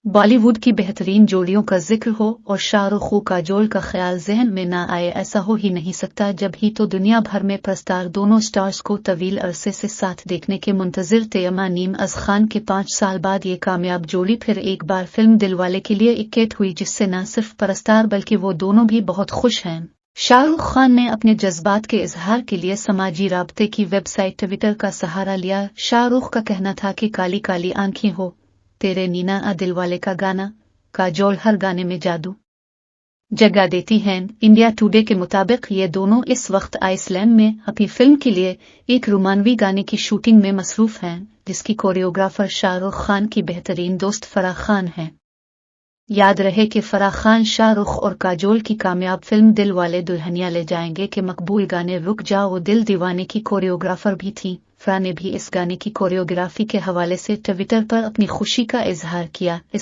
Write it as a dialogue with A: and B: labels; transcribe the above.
A: बॉलीवुड की बेहतरीन जोड़ियों का जिक्र हो और शाहरुख व काजोल का ख्याल जहन में ना आए, ऐसा हो ही नहीं सकता। जब ही तो दुनिया भर में प्रस्तार दोनों स्टार्स को तवील अरसे से साथ देखने के मुंतजिर थे। अमानीम अज खान के 5 साल बाद ये कामयाब जोड़ी फिर एक बार फिल्म दिलवाले के लिए इकट्ठ हुई, जिससे न सिर्फ प्रस्तार बल्कि वो दोनों भी बहुत खुश हैं। शाहरुख खान ने अपने जज्बात के इजहार के लिए समाजी राब्ते की वेबसाइट ट्विटर का सहारा लिया। शाहरुख का कहना था कि काली काली आंखें हो तेरे नीना आ दिलवाले का गाना, काजोल हर गाने में जादू जगा देती हैं। इंडिया टुडे के मुताबिक ये दोनों इस वक्त आइसलैंड में अपनी फिल्म के लिए एक रोमानवी गाने की शूटिंग में मसरूफ हैं, जिसकी कोरियोग्राफर शाहरुख खान की बेहतरीन दोस्त फराह खान है। याद रहे कि फराह खान शाहरुख और काजोल की कामयाब फिल्म दिलवाले दुल्हनिया ले जाएंगे के मकबूल गाने रुक जाओ दिल दीवाने की कोरियोग्राफर भी थी। फराह ने भी इस गाने की कोरियोग्राफी के हवाले से ट्विटर पर अपनी खुशी का इजहार किया।